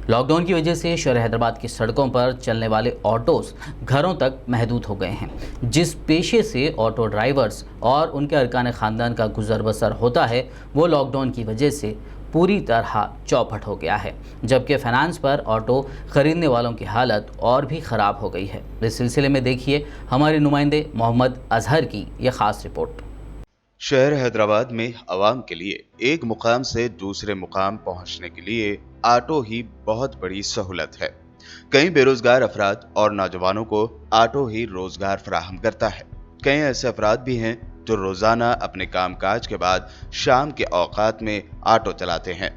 Lockdown की वजह से शहर हैदराबाद की सड़कों पर चलने वाले ऑटोस घरों तक महदूद हो गए हैं। जिस पेशे से ऑटो ड्राइवर्स और उनके अरकान ख़ानदान का गुजर बसर होता है वो लॉकडाउन की वजह से पूरी तरह चौपट हो गया है, जबकि फाइनेंस पर ऑटो ख़रीदने वालों की हालत और भी ख़राब हो गई है। इस सिलसिले में देखिए हमारे नुमाइंदे मोहम्मद अजहर की यह ख़ास रिपोर्ट। शहर हैदराबाद में आवाम के लिए एक मुकाम से दूसरे मुकाम पहुंचने के लिए ऑटो ही बहुत बड़ी सहूलत है। कई बेरोजगार अफराद और नौजवानों को ऑटो ही रोजगार फराहम करता है। कई ऐसे अफराद भी हैं जो रोजाना अपने कामकाज के बाद शाम के औकात में ऑटो चलाते हैं।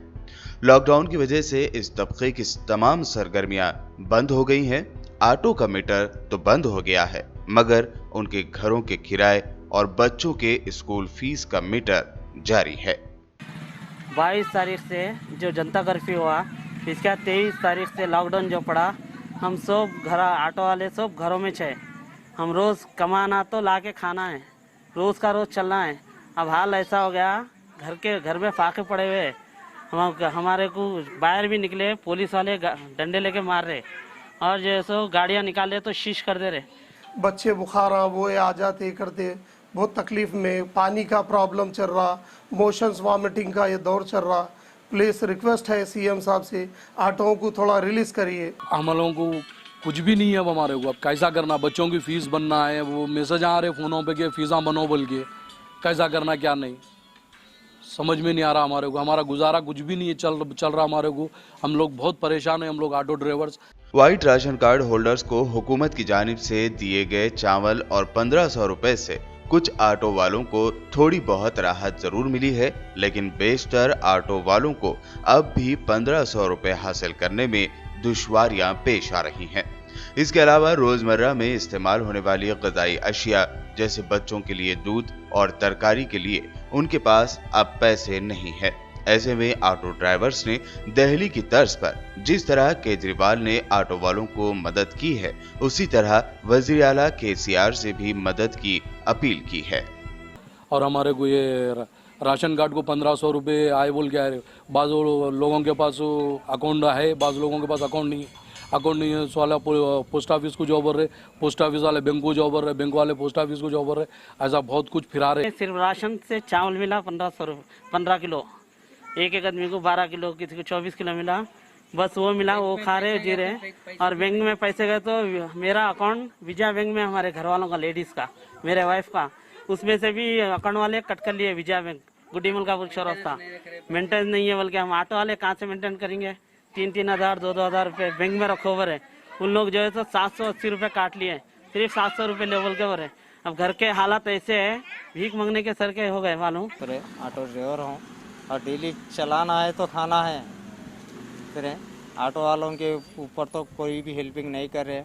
लॉकडाउन की वजह से इस तबके की तमाम सरगर्मियां बंद हो गई हैं। ऑटो का मीटर तो बंद हो गया है, मगर उनके घरों के किराए और बच्चों के स्कूल फीस का मीटर जारी है। 22 तारीख से जो जनता कर्फ्यू हुआ, इसका 23 तारीख से लॉकडाउन जो पड़ा, हम सब घर ऑटो वाले सब घरों में छे। हम रोज़ कमाना तो ला के खाना है, रोज़ का रोज़ चलना है। अब हाल ऐसा हो गया, घर में फाके पड़े हुए, हमारे को बाहर भी निकले पुलिस वाले डंडे लेके मार रहे और जैसे गाड़ियाँ निकाले तो शीश कर दे रहे। बच्चे बुखार वो आ जाते करते बहुत तकलीफ में, पानी का प्रॉब्लम चल रहा, मोशंस वॉमिटिंग का ये दौर चल रहा। प्लीज रिक्वेस्ट है सीएम साहब से, ऑटों को थोड़ा रिलीज करिए। हम लोगों को कुछ भी नहीं है अब हमारे को, अब कैसा करना, बच्चों की फीस बनना है, वो मैसेज आ रहे फोनों पे कि फीसा बनो बोल के, कैसा करना क्या नहीं समझ में नहीं आ रहा हमारे को। हमारा गुजारा कुछ भी नहीं है चल रहा हमारे को। हम लोग बहुत परेशान है, हम लोग auto drivers. White ration card holders को हुकूमत की जानिब से दिए गए चावल और 1500 रुपए से कुछ ऑटो वालों को थोड़ी बहुत राहत जरूर मिली है, लेकिन बेशतर ऑटो वालों को अब भी 1500 रुपए हासिल करने में दुश्वारियां पेश आ रही हैं। इसके अलावा रोजमर्रा में इस्तेमाल होने वाली ग़िज़ाई अशिया जैसे बच्चों के लिए दूध और तरकारी के लिए उनके पास अब पैसे नहीं है। ऐसे में ऑटो ड्राइवर्स ने दिल्ली की तर्ज पर जिस तरह केजरीवाल ने ऑटो वालों को मदद की है, उसी तरह वज़ीर आला केसीआर से भी मदद की अपील की है। और हमारे को ये राशन कार्ड को 1500 रुपये आए बोल के आए। बाज़ लोगों के पास अकाउंट है, बाज़ लोगों के पास अकाउंट नहीं है। वाला पोस्ट ऑफिस को जॉब कर रहे, पोस्ट ऑफिस वाले बैंक को जॉब कर रहे, बैंक वाले पोस्ट ऑफिस को जॉब कर रहे। ऐसा बहुत कुछ फिरा रहे। सिर्फ राशन से चावल मिला 15 किलो, एक आदमी को 12 किलो, किसी को 24 किलो मिला, बस वो मिला, वो खा रहे जी रहे। और बैंक में पैसे गए तो मेरा अकाउंट विजया बैंक में, हमारे घर वालों का, लेडीज का, मेरे वाइफ का, उसमें से भी अकाउंट वाले कट कर लिए। विजया बैंक गुड्डी मुल्कापुर चौरास्ता मेंटेन नहीं है, बल्कि हम ऑटो वाले कहाँ से मेंटेन करेंगे। 3-3 हज़ार 2-2 हज़ार रुपये बैंक में रखे हुए है। उन लोग जो है तो 780 रुपये काट लिए, सिर्फ 700 रुपये लेवल के हो रहे। अब घर के हालात ऐसे है, भीख मांगने के सर के हो गए मालूम। ऑटो ड्राइवर हूँ और डेली चलाना है तो खाना है। फिर ऑटो वालों के ऊपर तो कोई भी हेल्पिंग नहीं कर रहे।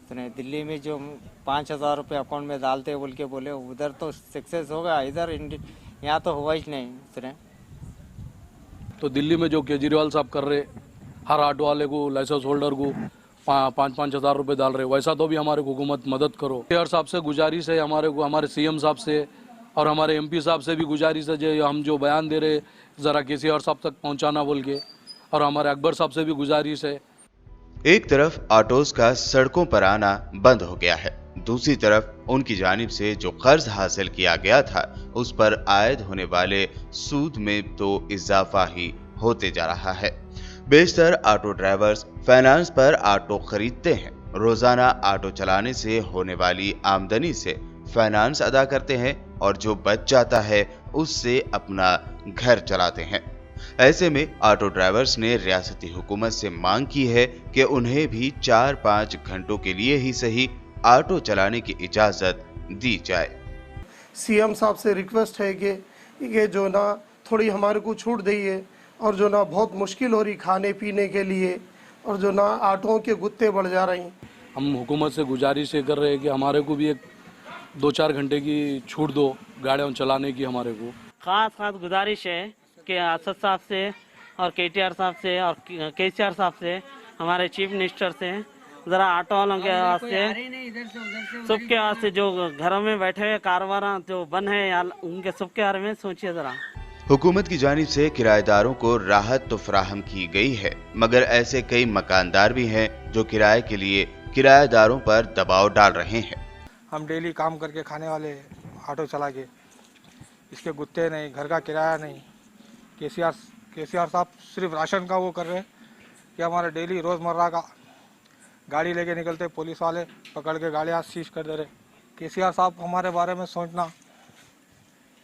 तो दिल्ली में जो 5000 रुपये अकाउंट में डालते बोल के बोले, उधर तो सक्सेस होगा, इधर यहाँ तो हुआ ही नहीं। तो दिल्ली में जो केजरीवाल साहब कर रहे, हर ऑटो वाले को, लाइसेंस होल्डर को 5-5 हज़ार रुपये डाल रहे, वैसा तो भी हमारे को हुकूमत मदद करो। केयर साहब से गुजारिश है हमारे को, हमारे सीएम साहब से और हमारे एमपी साहब से भी गुजारिश है, जो हम जो बयान दे रहे ज़रा केसीआर साहब तक पहुंचाना बोल के, और हमारे अकबर साहब से भी गुजारिश है। एक तरफ ऑटोज का सड़कों पर आना बंद हो गया है, दूसरी तरफ उनकी जानिब से जो कर्ज हासिल किया गया था उस पर आयद होने वाले सूद में तो इजाफा ही होते जा रहा है। बेशतर ऑटो ड्राइवर्स फाइनेंस पर ऑटो खरीदते हैं, रोजाना ऑटो चलाने से होने वाली आमदनी से फाइनेंस अदा करते हैं और जो बच जाता है उससे अपना घर चलाते हैं। ऐसे में ऑटो ड्राइवर्स ने रियासती हुकूमत से मांग की है कि उन्हें भी 4-5 घंटों के लिए ही सही ऑटो चलाने की इजाजत दी जाए। सीएम साहब से रिक्वेस्ट है कि ये जो ना थोड़ी हमारे को छूट दीजिए, और जो ना बहुत मुश्किल हो रही खाने पीने के लिए, और जो ना ऑटों के गुत्ते बढ़ जा रही। हम हुकूमत से गुजारिश कर रहे हैं कि हमारे को भी एक 2-4 घंटे की छूट दो गाड़ियाँ चलाने की। हमारे को खास गुजारिश है कि असद साहब से और केटीआर साहब से और केसीआर साहब से, हमारे चीफ मिनिस्टर से, ज़रा ऑटो वालों के वास्ते, सबके वास्ते, जो घरों में बैठे हुए कारोबार जो बंद है, उनके सबके बारे में सोचिए ज़रा। हुकूमत की जानिब से किराएदारों को राहत तो फराहम की गई है, मगर ऐसे कई मकानदार भी हैं जो किराए के लिए किराएदारों पर दबाव डाल रहे हैं। हम डेली काम करके खाने वाले ऑटो चला के, इसके गुत्ते नहीं, घर का किराया नहीं। केसीआर साहब सिर्फ राशन का वो कर रहे हैं कि हमारे डेली रोज़मर्रा का गाड़ी लेके निकलते, पुलिस वाले पकड़ के गाड़ियाँ सीज कर दे रहे। केसीआर साहब हमारे बारे में सोचना।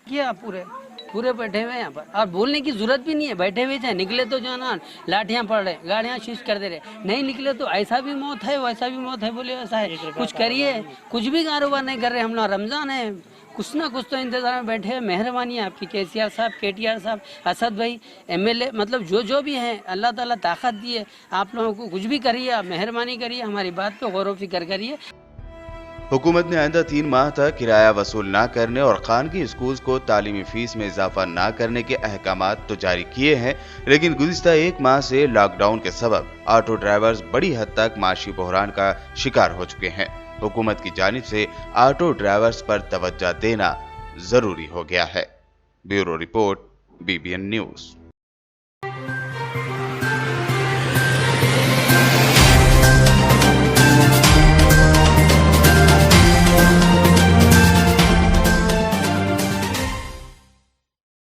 क्या पूरे बैठे हुए यहाँ पर, और बोलने की जरूरत भी नहीं है। बैठे हुए चाहे निकले तो जो है ना लाठियाँ पड़ रहे, गाड़ियाँ शीश कर दे रहे, नहीं निकले तो ऐसा भी मौत है वैसा भी मौत है, बोले ऐसा है। कुछ करिए, कुछ भी कारोबार नहीं कर रहे हम लोग। रमजान है, कुछ ना कुछ तो इंतजार में बैठे हैं। मेहरबानी है आपकी केसीआर साहब, केटीआर साहब, असद भाई, एमएलए, मतलब जो भी हैं, अल्लाह ताला ताकत दिए आप लोगों को, कुछ भी करिए आप, मेहरबानी करिए, हमारी बात पे गौर व फिक्र करिए। हुकूमत ने आइंदा 3 माह तक किराया वसूल न करने और खानगी स्कूल्स को तालीमी फीस में इजाफा न करने के अहकामात तो जारी किए हैं, लेकिन गुज़िश्ता 1 माह से लॉकडाउन के सबब ऑटो ड्राइवर्स बड़ी हद तक माशी बहरान का शिकार हो चुके हैं। हुकूमत की जानिब से ऑटो ड्राइवर्स पर तवज्जो देना जरूरी हो गया है। Bureau report, BBN news.